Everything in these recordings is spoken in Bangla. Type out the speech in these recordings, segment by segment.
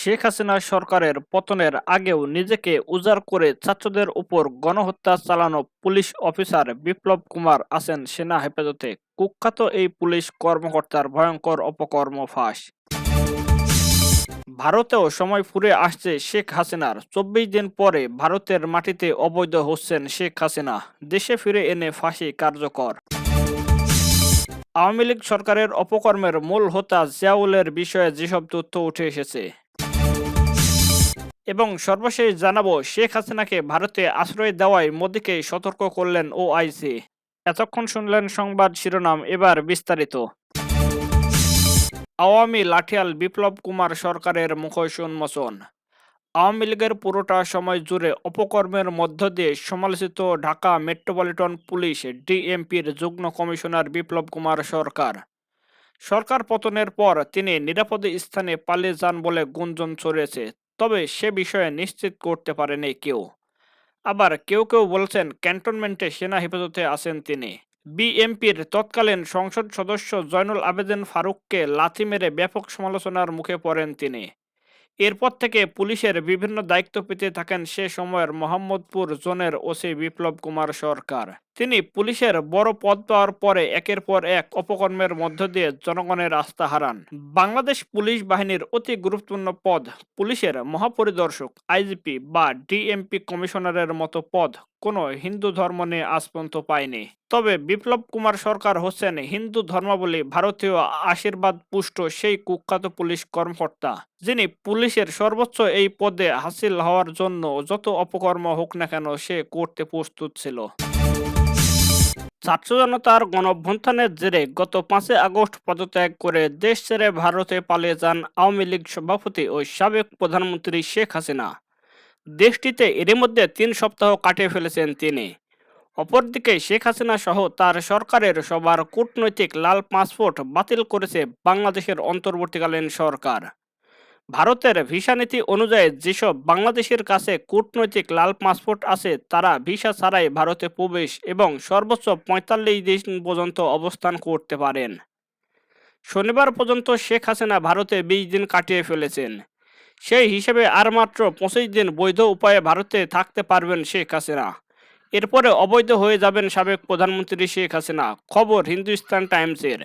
শেখ হাসিনা সরকারের পতনের আগেও নিজেকে উজাড় করে ছাত্রদের উপর গণহত্যা চালানো পুলিশ অফিসার বিপ্লব কুমার আছেন সেনা হেফাজতে। কুখ্যাত এই পুলিশ কর্মকর্তার ভয়ঙ্কর অপকর্ম ফাঁস। ভারতেও সময় ফুরে আসছে শেখ হাসিনার। 24 দিন পরে ভারতের মাটিতে অবৈধ হচ্ছেন শেখ হাসিনা। দেশে ফিরে এনে ফাঁসি কার্যকর। আওয়ামী লীগ সরকারের অপকর্মের মূল হোতা জিয়াউলের বিষয়ে যেসব তথ্য উঠে এসেছে এবং সর্বশেষ জানাবো শেখ হাসিনাকে ভারতে আশ্রয় দেওয়ায় মোদিকে সতর্ক করলেন ওআইসি। এতক্ষণ শুনলেন সংবাদ শিরোনাম, এবার বিস্তারিত। আওয়ামী লাঠিয়াল বিপ্লব কুমার সরকারের মুখোশ উন্মোচন। আওয়ামী লীগের পুরোটা সময় জুড়ে অপকর্মের মধ্য দিয়ে সমালোচিত ঢাকা মেট্রোপলিটন পুলিশ ডিএমপির যুগ্ম কমিশনার বিপ্লব কুমার সরকার। সরকার পতনের পর তিনি নিরাপদ স্থানে পালিয়ে যান বলে গুঞ্জন ছড়িয়েছে, তবে সে বিষয়ে নিশ্চিত করতে পারেনি কেউ। আবার কেউ কেউ বলছেন ক্যান্টনমেন্টে সেনা হেফাজতে আছেন তিনি। বিএনপির তৎকালীন সংসদ সদস্য জয়নুল আবেদিন ফারুককে লাথি মেরে ব্যাপক সমালোচনার মুখে পড়েন তিনি। এরপর থেকে পুলিশের বিভিন্ন দায়িত্ব পেতে থাকেন সে সময়ের মোহাম্মদপুর জোনের ওসি বিপ্লব কুমার সরকার। তিনি পুলিশের বড় পদ পাওয়ার পরে একের পর এক অপকর্মের মধ্য দিয়ে জনগণের আস্থা হারান। বাংলাদেশ পুলিশ বাহিনীর অতি গুরুত্বপূর্ণ পদ, পুলিশের মহাপরিদর্শক, আইজিপি বা ডিএমপি কমিশনারের মতো পদ কোনো হিন্দু ধর্ম নিয়ে আজ পর্যন্ত পায়নি। তবে বিপ্লব কুমার সরকার হচ্ছেন হিন্দু ধর্মাবলী ভারতীয় আশীর্বাদ পুষ্ট সেই কুখ্যাত পুলিশ কর্মকর্তা, যিনি পুলিশের সর্বোচ্চ এই পদে হাসিল হওয়ার জন্য যত অপকর্ম হোক না কেন সে করতে প্রস্তুত ছিল। ছাত্র জনতার গণঅভ্যুত্থানের জেরে গত 5 আগস্ট পদত্যাগ করে দেশ ছেড়ে ভারতে পালিয়ে যান আওয়ামী লীগ সভাপতি ও সাবেক প্রধানমন্ত্রী শেখ হাসিনা। দেশটিতে এরই মধ্যে 3 সপ্তাহ কাটিয়ে ফেলেছেন তিনি। অপরদিকে শেখ হাসিনা সহ তার সরকারের সবার কূটনৈতিক লাল পাসপোর্ট বাতিল করেছে বাংলাদেশের অন্তর্বর্তীকালীন সরকার। ভারতের ভিসা নীতি অনুযায়ী যেসব বাংলাদেশের কাছে কূটনৈতিক লাল পাসপোর্ট আছে তারা ভিসা ছাড়াই ভারতে প্রবেশ এবং সর্বোচ্চ 45 দিন পর্যন্ত অবস্থান করতে পারেন। শনিবার পর্যন্ত শেখ হাসিনা ভারতে 20 দিন কাটিয়ে ফেলেছেন। সেই হিসেবে আর মাত্র 25 দিন বৈধ উপায়ে ভারতে থাকতে পারবেন শেখ হাসিনা। এরপরে অবৈধ হয়ে যাবেন সাবেক প্রধানমন্ত্রী শেখ হাসিনা। খবর হিন্দুস্তান টাইমসের।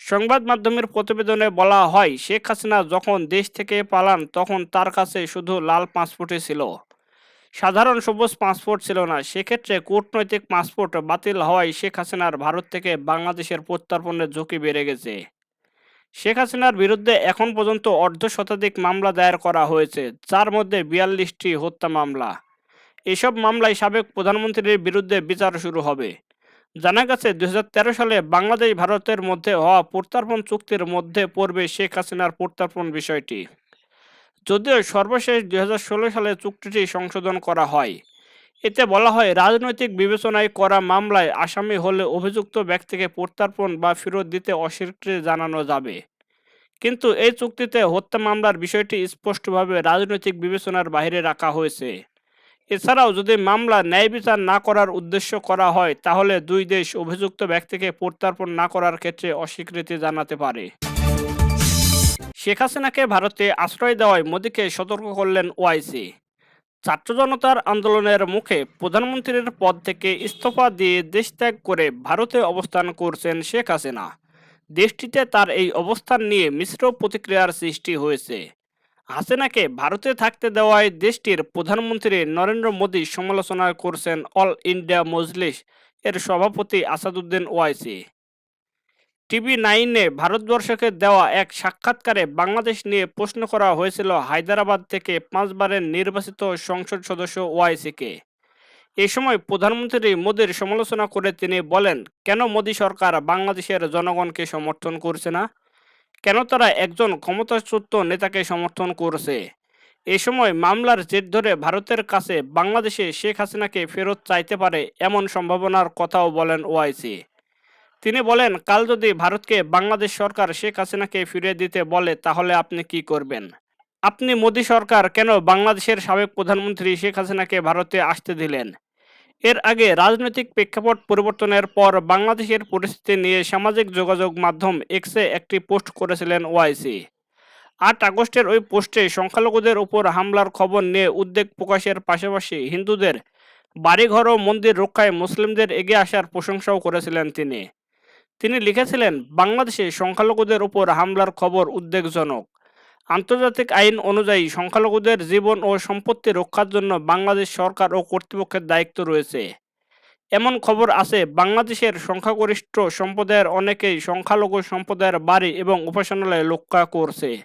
সংবাদ মাধ্যমের প্রতিবেদনে বলা হয়, শেখ হাসিনা যখন দেশ থেকে পালান তখন তার কাছে শুধু লাল পাসপোর্টই ছিল, সাধারণ সবুজ পাসপোর্ট ছিল না। সেক্ষেত্রে কূটনৈতিক পাসপোর্ট বাতিল হওয়ায় শেখ হাসিনার ভারত থেকে বাংলাদেশের প্রত্যর্পণের ঝুঁকি বেড়ে গেছে। শেখ হাসিনার বিরুদ্ধে এখন পর্যন্ত অর্ধশতাধিক মামলা দায়ের করা হয়েছে, যার মধ্যে 42টি হত্যা মামলা। এসব মামলায় সাবেক প্রধানমন্ত্রীর বিরুদ্ধে বিচার শুরু হবে। জানা গেছে 2013 সালে বাংলাদেশ ভারতের মধ্যে হওয়া প্রত্যর্পণ চুক্তির মধ্যে পড়বে শেখ হাসিনার প্রত্যর্পণ বিষয়টি। যদিও সর্বশেষ 2016 সালে চুক্তিটি সংশোধন করা হয়। এতে বলা হয়, রাজনৈতিক বিবেচনায় করা মামলায় আসামি হলে অভিযুক্ত ব্যক্তিকে প্রত্যর্পণ বা ফেরত দিতে অস্বীকৃতি জানানো যাবে। কিন্তু এই চুক্তিতে হত্যা মামলার বিষয়টি স্পষ্টভাবে রাজনৈতিক বিবেচনার বাইরে রাখা হয়েছে। এছাড়াও যদি মামলা ন্যায় বিচার না করার উদ্দেশ্য করা হয় তাহলে দুই দেশ অভিযুক্ত ব্যক্তিকে প্রত্যর্পণ না করার ক্ষেত্রে অস্বীকৃতি জানাতে পারে। শেখ হাসিনাকে ভারতে আশ্রয় দেওয়ায় মোদিকে সতর্ক করলেন ওআইসি। ছাত্র জনতার আন্দোলনের মুখে প্রধানমন্ত্রীর পদ থেকে ইস্তফা দিয়ে দেশ ত্যাগ করে ভারতে অবস্থান করছেন শেখ হাসিনা। দেশটিতে তার এই অবস্থান নিয়ে মিশ্র প্রতিক্রিয়ার সৃষ্টি হয়েছে। হাসিনাকে ভারতে থাকতে দেওয়ায় দেশটির প্রধানমন্ত্রী নরেন্দ্র মোদী সমালোচনা করছেন অল ইন্ডিয়া মজলিস এর সভাপতি আসাদুদ্দিন ওয়াইসি। টিভি9-এ ভারতবর্ষকে দেওয়া এক সাক্ষাৎকারে বাংলাদেশ নিয়ে প্রশ্ন করা হয়েছিল হায়দ্রাবাদ থেকে 5বারের নির্বাচিত সংসদ সদস্য ওয়াইসিকে। এ সময় প্রধানমন্ত্রী মোদীর সমালোচনা করে তিনি বলেন, কেন মোদী সরকার বাংলাদেশের জনগণকে সমর্থন করছে না, কেন তারা একজন ক্ষমতাচ্যুত নেতাকে সমর্থন করছে। এ সময় মামলার জের ধরে ভারতের কাছে বাংলাদেশে শেখ হাসিনাকে ফেরত চাইতে পারে এমন সম্ভাবনার কথাও বলেন ওআইসি। তিনি বলেন, কাল যদি ভারতকে বাংলাদেশ সরকার শেখ হাসিনাকে ফিরিয়ে দিতে বলে তাহলে আপনি কি করবেন? আপনি মোদী সরকার কেন বাংলাদেশের সাবেক প্রধানমন্ত্রী শেখ হাসিনাকে ভারতে আসতে দিলেন? এর আগে রাজনৈতিক প্রেক্ষাপট পরিবর্তনের পর বাংলাদেশের পরিস্থিতি নিয়ে সামাজিক যোগাযোগ মাধ্যম এক্সে একটি পোস্ট করেছিলেন ওআইসি। 8 আগস্টের ওই পোস্টে সংখ্যালঘুদের উপর হামলার খবর নিয়ে উদ্বেগ প্রকাশের পাশাপাশি হিন্দুদের বাড়িঘর ও মন্দির রক্ষায় মুসলিমদের এগিয়ে আসার প্রশংসাও করেছিলেন তিনি। তিনি লিখেছিলেন, বাংলাদেশে সংখ্যালঘুদের উপর হামলার খবর উদ্বেগজনক। আন্তর্জাতিক আইন অনুযায়ী সংখ্যালঘুদের জীবন ও সম্পত্তি রক্ষার জন্য বাংলাদেশ সরকার ও কর্তৃপক্ষের দায়িত্ব রয়েছে। এমন খবর আছে, বাংলাদেশের সংখ্যাগরিষ্ঠ সম্প্রদায়ের অনেকেই সংখ্যালঘু সম্প্রদায়ের বাড়ি এবং উপাসনালয়ে রক্ষা করছে।